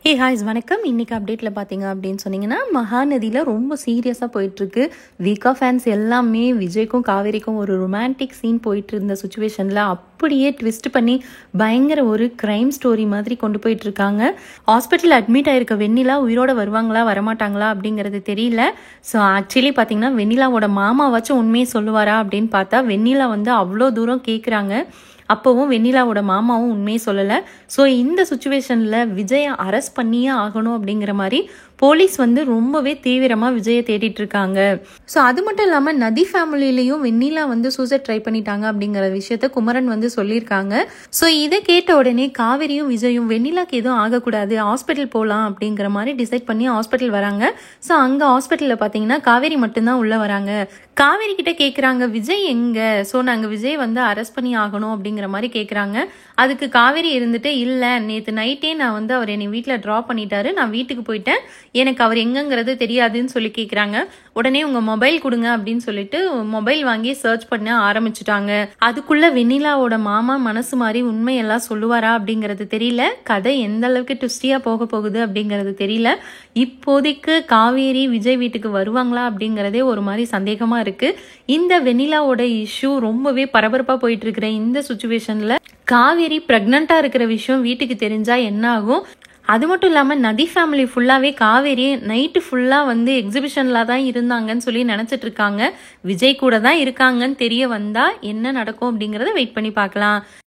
ஹே ஹாய்ஸ் வணக்கம். இன்னைக்கு அப்டேட்டில் பார்த்தீங்க அப்படின்னு சொன்னீங்கன்னா, மகாநதியில் ரொம்ப சீரியஸாக போயிட்டுருக்கு. வீக்கா ஃபேன்ஸ் எல்லாமே விஜய்க்கும் காவேரிக்கும் ஒரு ரொமான்டிக் சீன் போயிட்டு இருந்த சுச்சுவேஷனில் அப்படியே ட்விஸ்ட் பண்ணி பயங்கர ஒரு க்ரைம் ஸ்டோரி மாதிரி கொண்டு போயிட்டு இருக்காங்க. ஹாஸ்பிட்டல் அட்மிட் ஆயிருக்க வெண்ணிலா உயிரோட வருவாங்களா வரமாட்டாங்களா அப்படிங்கிறது தெரியல. ஸோ ஆக்சுவலி பார்த்தீங்கன்னா வெண்ணிலாவோட மாமாவாச்சும் உண்மையை சொல்லுவாரா அப்படின்னு பார்த்தா வெண்ணிலா அவ்வளோ தூரம் கேட்குறாங்க. அப்போவும் வெண்ணிலாவோட மாமாவும் உண்மையை சொல்லலை. ஸோ இந்த சுச்சுவேஷனில் விஜயை அரெஸ்ட் பண்ணியே ஆகணும் அப்படிங்கிற மாதிரி போலீஸ் ரொம்பவே தீவிரமாக விஜயை தேடிட்டு இருக்காங்க. ஸோ அது மட்டும் இல்லாமல் நதி ஃபேமிலியிலையும் வெண்ணிலா சூசைட் ட்ரை பண்ணிட்டாங்க அப்படிங்கிற விஷயத்த குமரன் சொல்லியிருக்காங்க. ஸோ இதை கேட்ட உடனே காவேரியும் விஜயும் வெண்ணிலாக்கு எதுவும் ஆகக்கூடாது, ஹாஸ்பிட்டல் போகலாம் அப்படிங்கிற மாதிரி டிசைட் பண்ணி ஹாஸ்பிட்டல் வராங்க. ஸோ அங்கே ஹாஸ்பிட்டலில் பார்த்தீங்கன்னா காவேரி மட்டும்தான் உள்ளே வராங்க. காவேரி கிட்ட கேட்குறாங்க விஜய் எங்க? ஸோ நாங்கள் விஜய் அரெஸ்ட் பண்ணி ஆகணும் அப்படிங்கிற மாதிரி கேட்குறாங்க. அதுக்கு காவேரி இருந்துட்டு இல்லை, நேற்று நைட்டே நான் அவர் என்னை வீட்டில் ட்ராப் பண்ணிட்டாரு, நான் வீட்டுக்கு போயிட்டேன், எனக்கு அவர் எங்கங்கிறது தெரியாதுன்னு சொல்லி கேட்குறாங்க. உடனே உங்கள் மொபைல் கொடுங்க அப்படின்னு சொல்லிட்டு மொபைல் வாங்கி சர்ச் பண்ண ஆரம்பிச்சுட்டாங்க. அதுக்குள்ள வெண்ணிலாவோட மாமா மனசு மாதிரி உண்மையெல்லாம் சொல்லுவாரா அப்படிங்கிறது தெரியல. கதை எந்த அளவுக்கு ட்விஸ்டியாக போக போகுது அப்படிங்கிறது தெரியல. இப்போதைக்கு காவேரி விஜய் வீட்டுக்கு வருவாங்களா அப்படிங்கிறதே ஒரு மாதிரி சந்தேகமாக இருக்கு. இந்த வெண்ணிலாவோட இஷ்யூ ரொம்பவே பரபரப்பாக போயிட்டு இருக்கிற இந்த சுச்சுவேஷனில் காவேரி பிரெக்னண்டா இருக்கிற விஷயம் வீட்டுக்கு தெரிஞ்சா என்ன ஆகும்? அது மட்டும் இல்லாமல் நதி ஃபேமிலி ஃபுல்லாகவே காவேரி நைட்டு ஃபுல்லாக எக்ஸிபிஷனில் தான் இருந்தாங்கன்னு சொல்லி நினச்சிட்டு இருக்காங்க. விஜய் கூட தான் இருக்காங்கன்னு தெரிய வந்தால் என்ன நடக்கும் அப்படிங்கிறத வெயிட் பண்ணி பார்க்கலாம்.